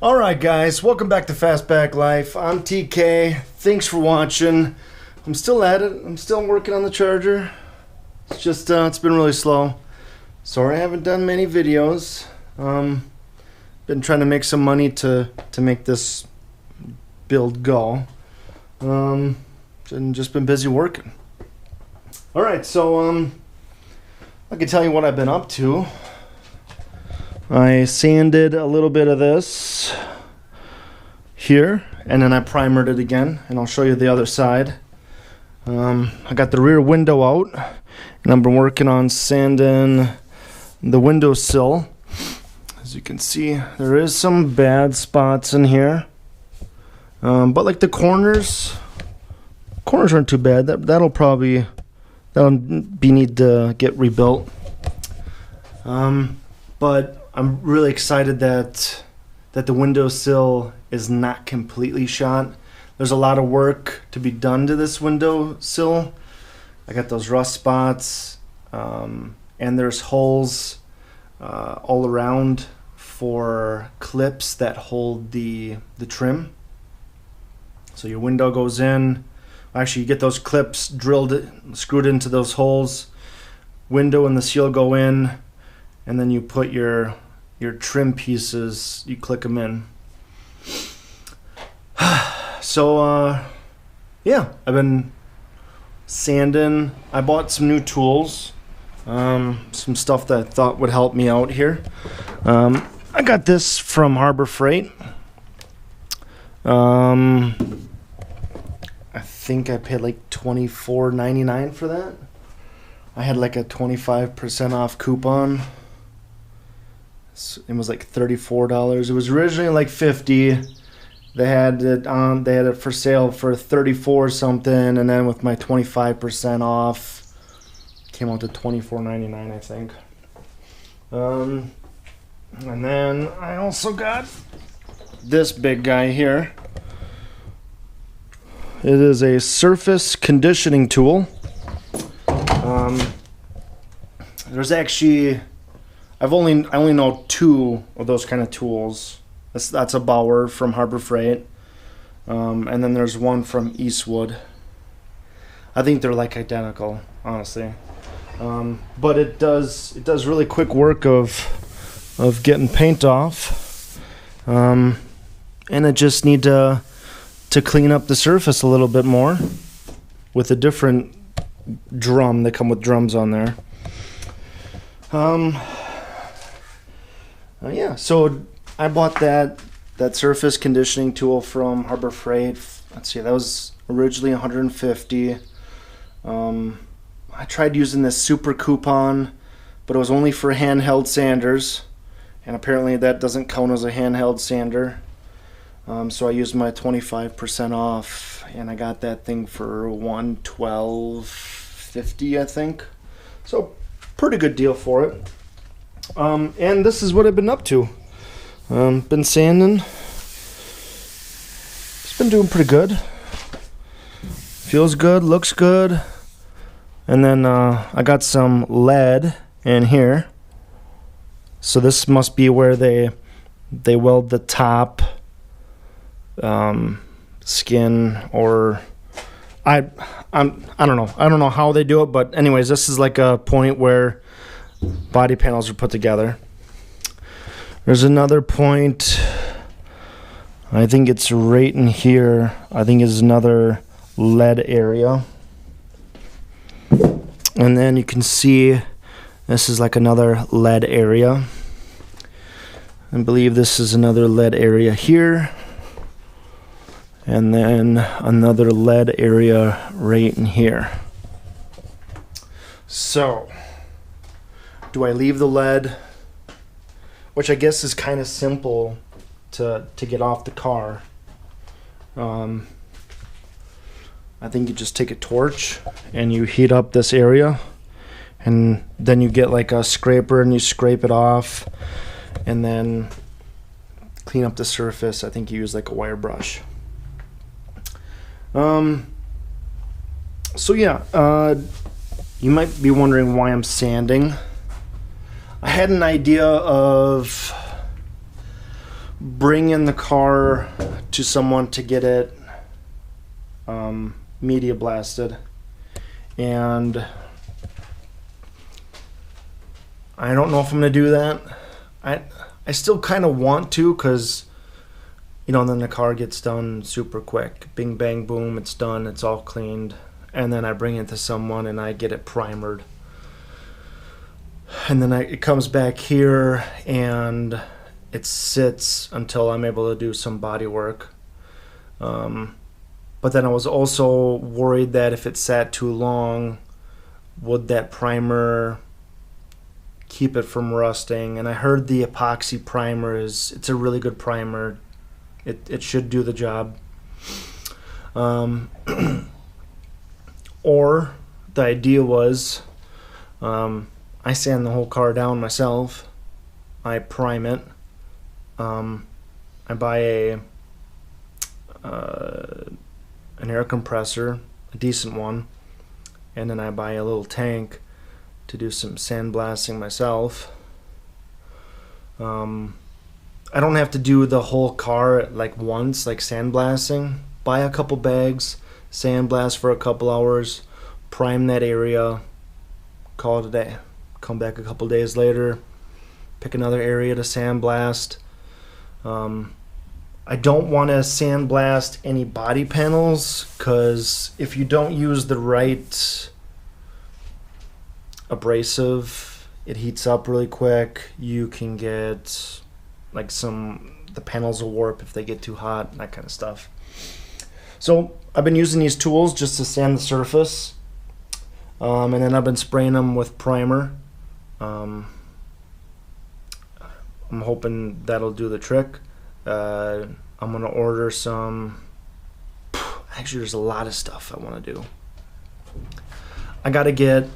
Alright guys, welcome back to Fastback Life. I'm TK. Thanks for watching. I'm still at it. I'm still working on the charger. It's just, it's been really slow. Sorry I haven't done many videos. Been trying to make some money to make this build go. And just been busy working. Alright, so I can tell you what I've been up to. I sanded a little bit of this here, and then I primered it again, and I'll show you the other side. I got the rear window out, and I've been working on sanding the windowsill. As you can see, there is some bad spots in here, but like the corners aren't too bad. That'll be need to get rebuilt. But I'm really excited that the windowsill is not completely shot. There's a lot of work to be done to this windowsill. I got those rust spots, and there's holes all around for clips that hold the trim. So your window goes in. Actually, you get those clips screwed into those holes. Window and the seal go in, and then you put your trim pieces, you click them in. So yeah, I've been sanding. I bought some new tools, some stuff that I thought would help me out here. I got this from Harbor Freight. I think I paid like $24.99 for that. I had like a 25% off coupon. It was like $34. It was originally like $50. They had it for sale for $34 something, and then with my 25% off, it came out to $24.99, I think. And then I also got this big guy here. It is a surface conditioning tool. There's actually, I only know two of those kind of tools. That's a Bauer from Harbor Freight, and then there's one from Eastwood. I think they're like identical, honestly. But it does really quick work of getting paint off, and I just need to clean up the surface a little bit more with a different drum. They come with drums on there. Yeah, so I bought that surface conditioning tool from Harbor Freight. Let's see, that was originally $150. I tried using this super coupon, but it was only for handheld sanders, and apparently that doesn't count as a handheld sander. So I used my 25% off, and I got that thing for $112.50, I think. So pretty good deal for it. And this is what I've been up to. Been sanding. It's been doing pretty good. Feels good, looks good. And then I got some lead in here. So this must be where they weld the top skin, or I don't know. I don't know how they do it, but anyways, this is like a point where body panels are put together. There's another point, I think it's right in here. I think is another lead area. And then you can see this is like another lead area. I believe this is another lead area here. And then another lead area right in here. So, do I leave the lead? Which I guess is kind of simple to get off the car. I think you just take a torch and you heat up this area, and then you get like a scraper and you scrape it off, and then clean up the surface. I think you use like a wire brush. So yeah, you might be wondering why I'm sanding. I had an idea of bring in the car to someone to get it media blasted, and I don't know if I'm gonna do that. I still kind of want to, because then the car gets done super quick. Bing bang boom, it's done, it's all cleaned, and then I bring it to someone and I get it primered, and then it comes back here and it sits until I'm able to do some body work. But then I was also worried that if it sat too long, would that primer keep it from rusting? And I heard the epoxy primer it's a really good primer. It should do the job. Or the idea was, I sand the whole car down myself. I prime it. I buy an air compressor, a decent one, and then I buy a little tank to do some sandblasting myself. I don't have to do the whole car like once, like sandblasting. Buy a couple bags, sandblast for a couple hours, prime that area, call it a day. Come back a couple days later, pick another area to sandblast. I don't want to sandblast any body panels, because if you don't use the right abrasive, it heats up really quick. You can get like the panels will warp if they get too hot, that kind of stuff. So I've been using these tools just to sand the surface, and then I've been spraying them with primer. I'm hoping that'll do the trick. I'm gonna order some. Actually, there's a lot of stuff I want to do. I gotta get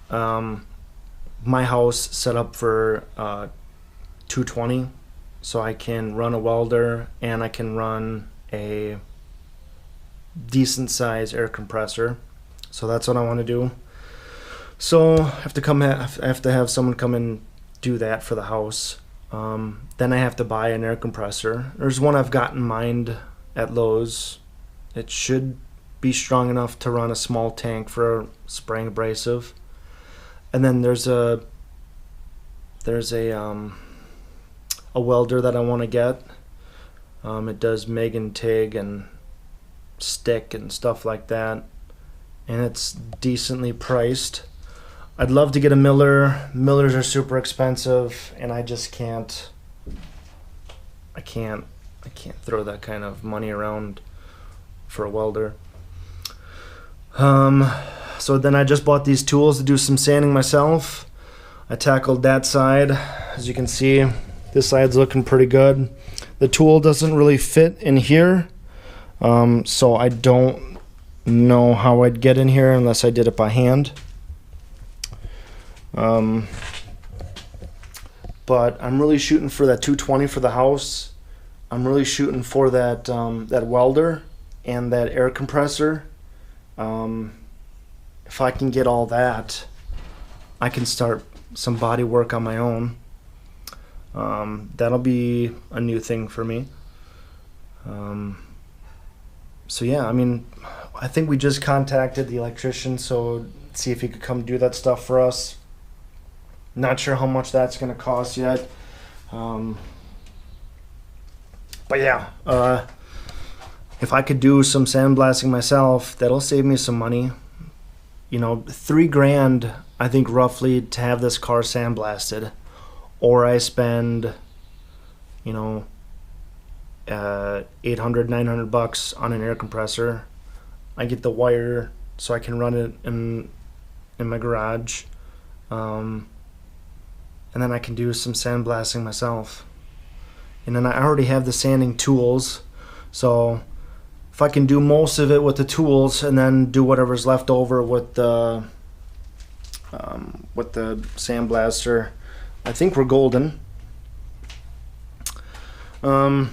my house set up for 220, so I can run a welder and I can run a decent size air compressor. So that's what I want to do. So I have to have someone come and do that for the house. Then I have to buy an air compressor. There's one I've got in mind at Lowe's. It should be strong enough to run a small tank for spraying abrasive. And then there's a welder that I want to get. It does MIG and TIG and stick and stuff like that, and it's decently priced. I'd love to get a miller. Millers are super expensive, and I just can't. I can't throw that kind of money around for a welder. So then I just bought these tools to do some sanding myself. I tackled that side. As you can see, this side's looking pretty good. The tool doesn't really fit in here, so I don't know how I'd get in here unless I did it by hand. But I'm really shooting for that 220 for the house. I'm really shooting for that that welder and that air compressor. If I can get all that, I can start some body work on my own. That'll be a new thing for me. So yeah, I mean, I think we just contacted the electrician, so see if he could come do that stuff for us. Not sure how much that's going to cost yet. But yeah, if I could do some sandblasting myself, that'll save me some money. You know, $3,000, I think, roughly, to have this car sandblasted. Or I spend, you know, $800, $900 on an air compressor. I get the wire so I can run it in my garage. And then I can do some sandblasting myself. And then I already have the sanding tools, so if I can do most of it with the tools and then do whatever's left over with the sandblaster, I think we're golden. So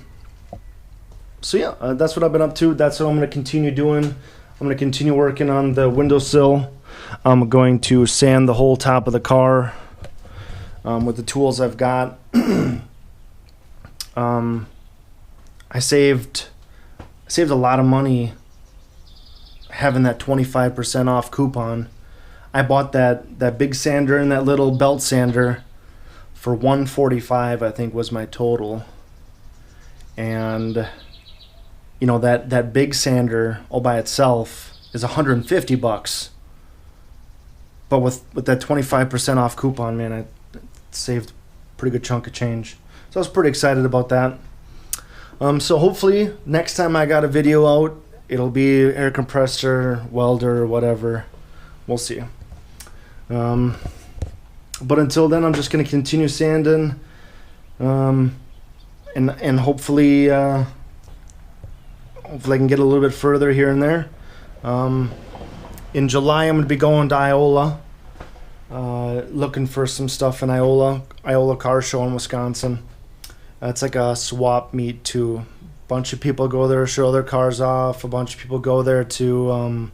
yeah, that's what I've been up to. That's what I'm going to continue doing. I'm going to continue working on the windowsill. I'm going to sand the whole top of the car with the tools I've got. I saved a lot of money having that 25% off coupon. I bought that big sander and that little belt sander for $145, I think was my total. And you know, that big sander all by itself is $150. But with that 25% off coupon, man, I saved a pretty good chunk of change. So I was pretty excited about that. So hopefully next time I got a video out, it'll be air compressor, welder, or whatever. We'll see. But until then, I'm just going to continue sanding, and hopefully I can get a little bit further here and there. In July, I'm going to be going to Iola, looking for some stuff in Iola Car Show in Wisconsin. It's like a swap meet too. A bunch of people go there to show their cars off. A bunch of people go there to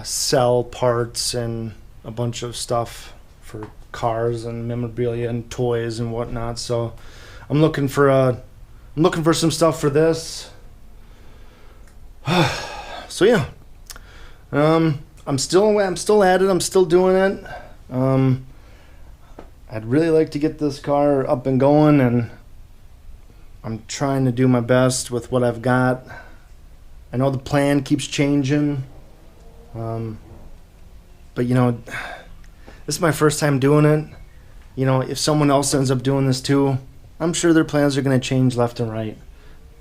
sell parts and a bunch of stuff for cars and memorabilia and toys and whatnot. So I'm looking for some stuff for this. So yeah, I'm still at it. I'm still doing it. I'd really like to get this car up and going, and I'm trying to do my best with what I've got. I know the plan keeps changing, but you know, this is my first time doing it. You know, if someone else ends up doing this too, I'm sure their plans are going to change left and right,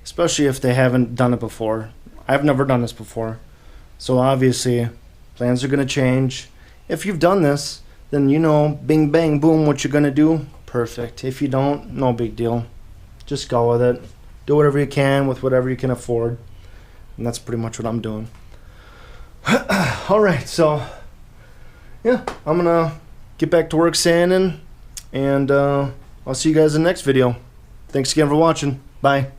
especially if they haven't done it before. I've never done this before, so obviously plans are going to change. If you've done this, then you know, bing, bang, boom, what you're going to do. Perfect. If you don't, no big deal. Just go with it. Do whatever you can with whatever you can afford. And that's pretty much what I'm doing. Alright, so, yeah, I'm going to get back to work sanding. And I'll see you guys in the next video. Thanks again for watching. Bye.